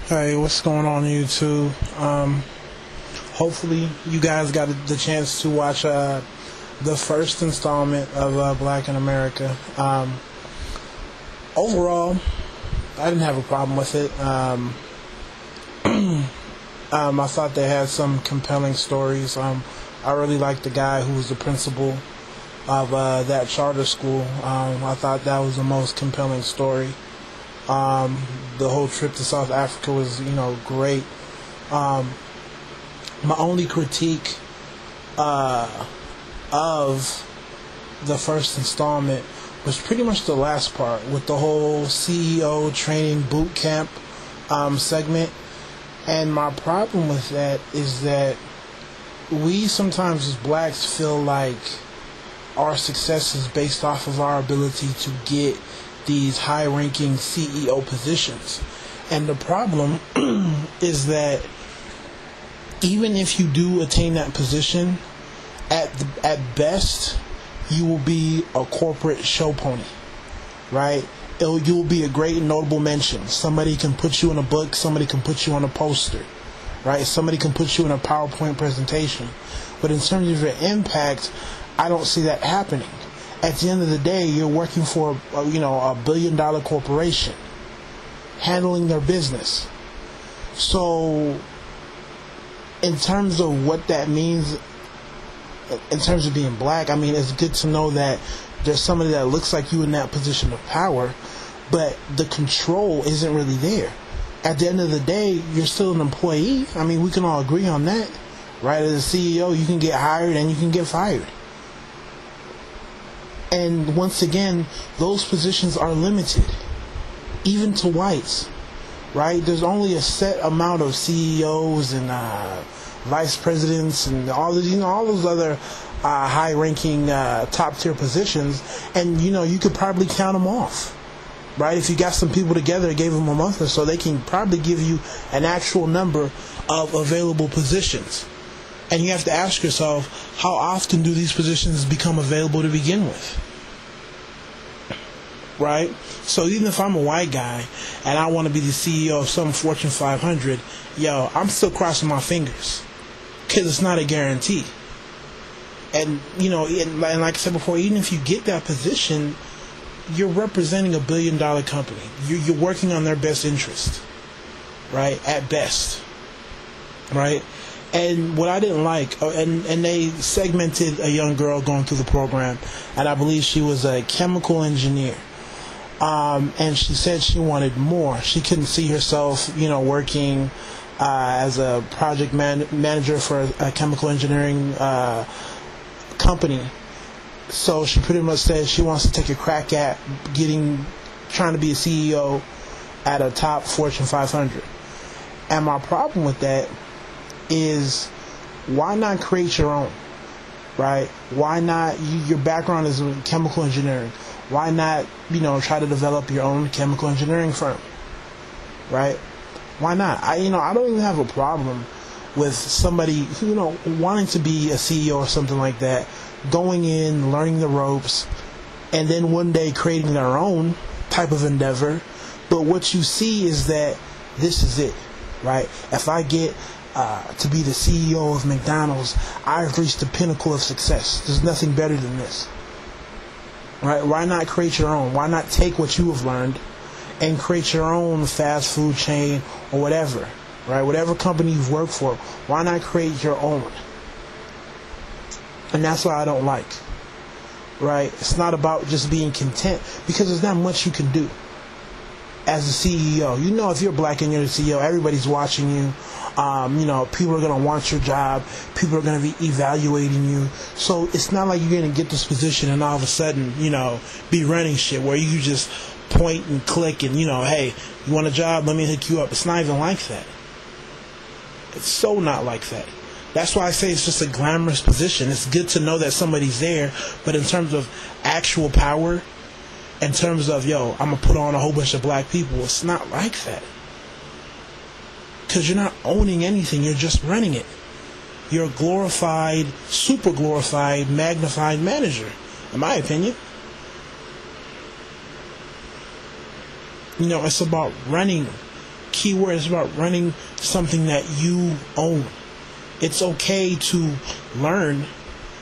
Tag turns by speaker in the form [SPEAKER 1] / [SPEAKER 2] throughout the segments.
[SPEAKER 1] Hey, what's going on YouTube? Hopefully you guys got the chance to watch the first installment of Black in America. Overall, I didn't have a problem with it. I thought they had some compelling stories. I really liked the guy who was the principal of that charter school. I thought that was the most compelling story. The whole trip to South Africa was, great. My only critique of the first installment was pretty much the last part with the whole CEO training boot camp segment. And my problem with that is that we sometimes as blacks feel like our success is based off of our ability to get these high-ranking CEO positions. And the problem is that even if you do attain that position, at best, you will be a corporate show pony, right? You will be a great and notable mention. Somebody can put you in a book, somebody can put you on a poster, right? Somebody can put you in a PowerPoint presentation. But in terms of your impact, I don't see that happening. At the end of the day, you're working for a $1 billion corporation, handling their business. So, in terms of what that means, in terms of being black, I mean, it's good to know that there's somebody that looks like you in that position of power, but the control isn't really there. At the end of the day, you're still an employee. I mean, we can all agree on that, right? As a CEO, you can get hired and you can get fired. And once again, those positions are limited, even to whites, right? There's only a set amount of CEOs and vice presidents and all those other high-ranking top-tier positions, and you could probably count them off, right? If you got some people together, gave them a month or so, they can probably give you an actual number of available positions. And you have to ask yourself, how often do these positions become available to begin with? Right? So even if I'm a white guy and I want to be the CEO of some Fortune 500, I'm still crossing my fingers because it's not a guarantee. And, and like I said before, even if you get that position, you're representing $1 billion company. You're working on their best interest, right? At best, right? And what I didn't like, and they segmented a young girl going through the program, and I believe she was a chemical engineer. And she said she wanted more. She couldn't see herself, working as a project manager for a chemical engineering company. So she pretty much said she wants to take a crack at trying to be a CEO at a top Fortune 500. And my problem with that is, why not create your own, right? Why not, your background is in chemical engineering. Why not, try to develop your own chemical engineering firm, right? Why not? I don't even have a problem with somebody, wanting to be a CEO or something like that, going in, learning the ropes, and then one day creating their own type of endeavor. But what you see is that this is it, right? If I get to be the CEO of McDonald's, I've reached the pinnacle of success. There's nothing better than this. Right? Why not create your own? Why not take what you have learned and create your own fast food chain or whatever, right? Whatever company you've worked for, why not create your own? And that's what I don't like, right? It's not about just being content, because there's not much you can do as a CEO. If you're black and you're the CEO, everybody's watching you. People are going to want your job. People are going to be evaluating you. So it's not like you're going to get this position and all of a sudden, be running shit where you just point and click and, hey, you want a job? Let me hook you up. It's not even like that. It's so not like that. That's why I say it's just a glamorous position. It's good to know that somebody's there, but in terms of actual power, in terms of, I'm going to put on a whole bunch of black people, it's not like that. Because you're not owning anything, you're just running it. You're a glorified, super glorified, magnified manager, in my opinion. It's about running Keyword is about running something that you own. It's okay to learn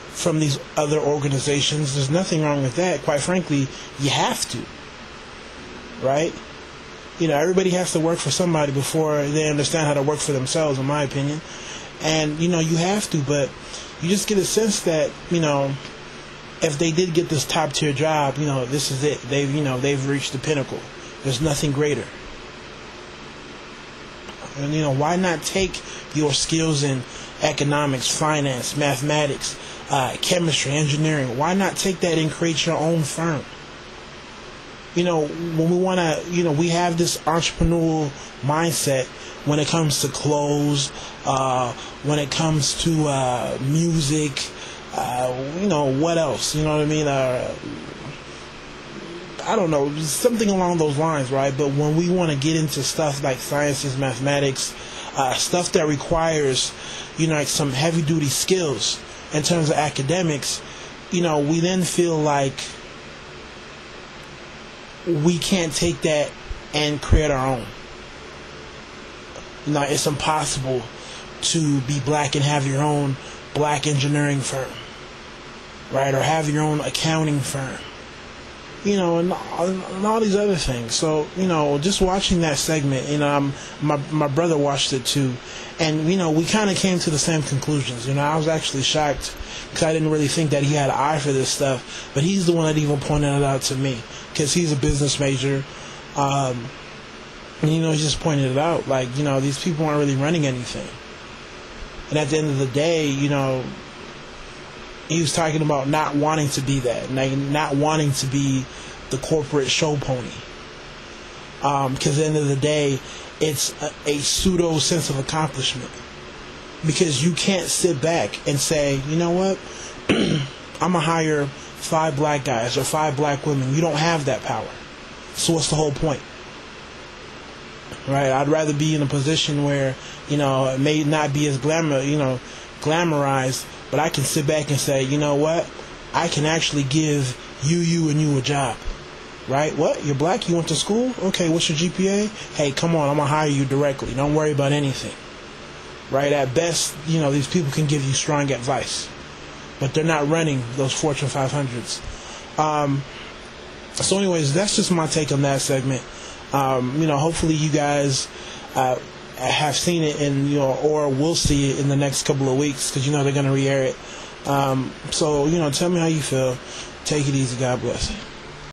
[SPEAKER 1] from these other organizations. There's nothing wrong with that. Quite frankly, you have to, right? You know, everybody has to work for somebody before they understand how to work for themselves, in my opinion. And, you know, you have to, but you just get a sense that, you know, if they did get this top tier job, you know, this is it. They've reached the pinnacle. There's nothing greater. And, you know, why not take your skills in economics, finance, mathematics, chemistry, engineering? Why not take that and create your own firm? You know, when we want to, you know, we have this entrepreneurial mindset when it comes to clothes, when it comes to music, you know, what else? You know what I mean? I don't know, something along those lines, right? But when we want to get into stuff like sciences, mathematics, stuff that requires, you know, like some heavy-duty skills in terms of academics, you know, we then feel like we can't take that and create our own. You know, it's impossible to be black and have your own black engineering firm, right? Or have your own accounting firm. You know, and all these other things. So, you know, just watching that segment, you know, my brother watched it too, and, you know, we kind of came to the same conclusions. You know, I was actually shocked because I didn't really think that he had an eye for this stuff, but he's the one that even pointed it out to me because he's a business major, and, you know, he just pointed it out, like, you know, these people aren't really running anything, and at the end of the day, you know, he was talking about not wanting to be that, not wanting to be the corporate show pony. Because at the end of the day, it's a pseudo sense of accomplishment. Because you can't sit back and say, you know what, I'm going to hire 5 black guys or 5 black women. You don't have that power. So what's the whole point? Right? I'd rather be in a position where, you know, it may not be as glamorized, but I can sit back and say, you know what? I can actually give you and you a job. Right? What? You're black? You went to school? Okay, what's your GPA? Hey, come on, I'm going to hire you directly. Don't worry about anything. Right? At best, you know, these people can give you strong advice. But they're not running those Fortune 500s. So anyways, that's just my take on that segment. You know, hopefully you guys have seen it, and, you know, or will see it in the next couple of weeks, because, you know, they're going to re-air it. So, you know, tell me how you feel. Take it easy. God bless.